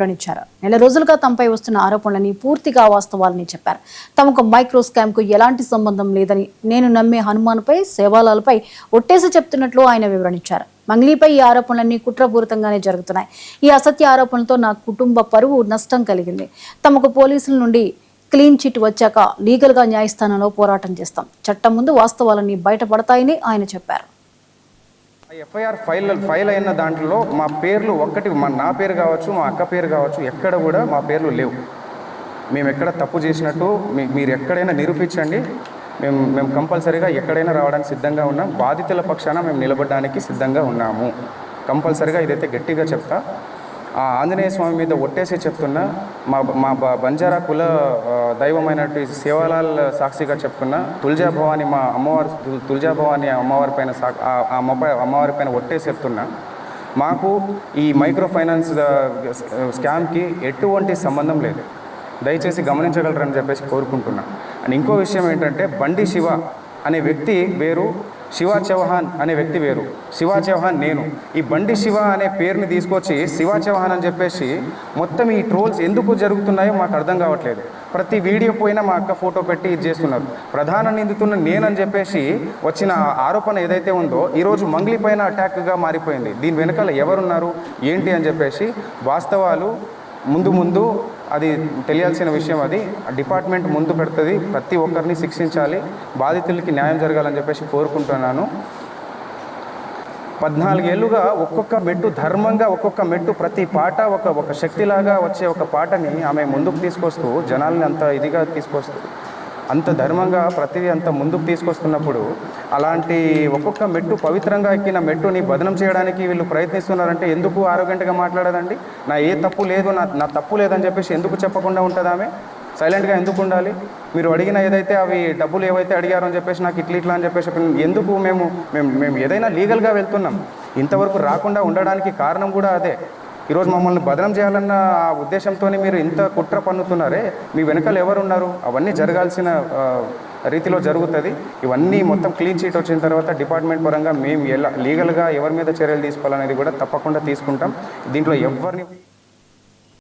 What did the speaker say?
ప్రకటించారు. నెల రోజులుగా తమపై వస్తున్న ఆరోపణలని పూర్తిగా వాస్తవాలని చెప్పారు. తమకు మైక్రో స్కామ్ కు ఎలాంటి సంబంధం లేదని, నేను నమ్మే హనుమాన్పై సేవాలాలపై ఒట్టేసి చెప్తున్నట్లు ఆయన వివరించారు. మంగ్లీపై ఈ ఆరోపణలన్నీ కుట్రపూరితంగానే జరుగుతున్నాయి. ఈ అసత్య ఆరోపణలతో నా కుటుంబ పరువు నష్టం కలిగింది. తమకు పోలీసుల నుండి క్లీన్ చిట్ వచ్చాక లీగల్ గా న్యాయస్థానంలో పోరాటం చేస్తాం. చట్టం ముందు వాస్తవాలన్నీ బయటపడతాయని ఆయన చెప్పారు. ఎఫ్ఐఆర్ ఫైల్ అయిన దాంట్లో మా పేర్లు నా పేరు కావచ్చు, మా అక్క పేరు కావచ్చు, ఎక్కడ కూడా మా పేర్లు లేవు. మేము ఎక్కడ తప్పు చేసినట్టు మీరు ఎక్కడైనా నిరూపించండి. మేము కంపల్సరీగా ఎక్కడైనా రావడానికి సిద్ధంగా ఉన్నాం. బాధితుల పక్షాన మేము నిలబడడానికి సిద్ధంగా ఉన్నాము. కంపల్సరీగా ఇదైతే గట్టిగా చెప్తా. ఆ ఆంజనేయ స్వామి మీద ఒట్టేసి చెప్తున్నా. మా బంజారా కుల దైవమైనటువంటి సేవాలాల్ సాక్షిగా చెప్తున్నా. తుల్జా భవాని మా అమ్మవారు, తుల్జా భవాని అమ్మవారి పైన అమ్మవారి పైన ఒట్టేసి చెప్తున్నా. మాకు ఈ మైక్రో ఫైనాన్స్ స్కామ్కి ఎటువంటి సంబంధం లేదు. దయచేసి గమనించగలరని చెప్పేసి కోరుకుంటున్నా. అండ్ ఇంకో విషయం ఏంటంటే, బండి శివ అనే వ్యక్తి వేరు, శివ చౌహాన్ అనే వ్యక్తి వేరు. శివ చౌహాన్ నేను. ఈ బండి శివ అనే పేరుని తీసుకొచ్చి శివ చౌహాన్ అని చెప్పేసి మొత్తం ఈ ట్రోల్స్ ఎందుకు జరుగుతున్నాయో మాకు అర్థం కావట్లేదు. ప్రతి వీడియో పోయినా మా అక్క ఫోటో పెట్టి ఇది చేస్తున్నారు. ప్రధాన నిందితున్న నేనని చెప్పేసి వచ్చిన ఆరోపణ ఏదైతే ఉందో ఈరోజు మంగ్లీ పైన అటాక్గా మారిపోయింది. దీని వెనకాల ఎవరున్నారు ఏంటి అని చెప్పేసి వాస్తవాలు ముందు అది తెలియాల్సిన విషయం. అది డిపార్ట్మెంట్ ముందు పెడుతుంది. ప్రతి ఒక్కరిని శిక్షించాలి, బాధితులకి న్యాయం జరగాలని చెప్పేసి కోరుకుంటున్నాను. 14 ఏళ్ళుగా ఒక్కొక్క మెట్టు ధర్మంగా, ఒక్కొక్క మెట్టు ప్రతి పాట ఒక శక్తిలాగా వచ్చే ఒక పాటని ఆమె ముందుకు తీసుకొస్తూ జనాల్ని అంత ఇదిగా తీసుకొస్తూ అంత ధర్మంగా ప్రతిదీ అంత ముందుకు తీసుకొస్తున్నప్పుడు అలాంటి ఒక్కొక్క మెట్టు పవిత్రంగా ఎక్కిన మెట్టుని బదనం చేయడానికి వీళ్ళు ప్రయత్నిస్తున్నారంటే ఎందుకు ఆరోగ్యంగా మాట్లాడదండి? నా ఏ తప్పు లేదు, నా తప్పు లేదని చెప్పేసి ఎందుకు చెప్పకుండా ఉంటుంది? ఆమె సైలెంట్గా ఎందుకు ఉండాలి? మీరు అడిగిన ఏదైతే అవి డబ్బులు ఏవైతే అడిగారో అని చెప్పేసి నాకు ఇట్లా అని చెప్పేసి ఎందుకు మేము ఏదైనా లీగల్గా వెళ్తున్నాం. ఇంతవరకు రాకుండా ఉండడానికి కారణం కూడా అదే. ఈరోజు మమ్మల్ని బదనం చేయాలన్న ఆ ఉద్దేశంతో మీరు ఇంత కుట్ర పన్నుతున్నారే, మీ వెనకాల ఎవరున్నారు? అవన్నీ జరగాల్సిన రీతిలో జరుగుతుంది. ఇవన్నీ మొత్తం క్లీన్ చీట్ వచ్చిన తర్వాత డిపార్ట్మెంట్ పరంగా మేము లీగల్గా ఎవరి మీద చర్యలు తీసుకోవాలనేది కూడా తప్పకుండా తీసుకుంటాం. దీంట్లో ఎవరిని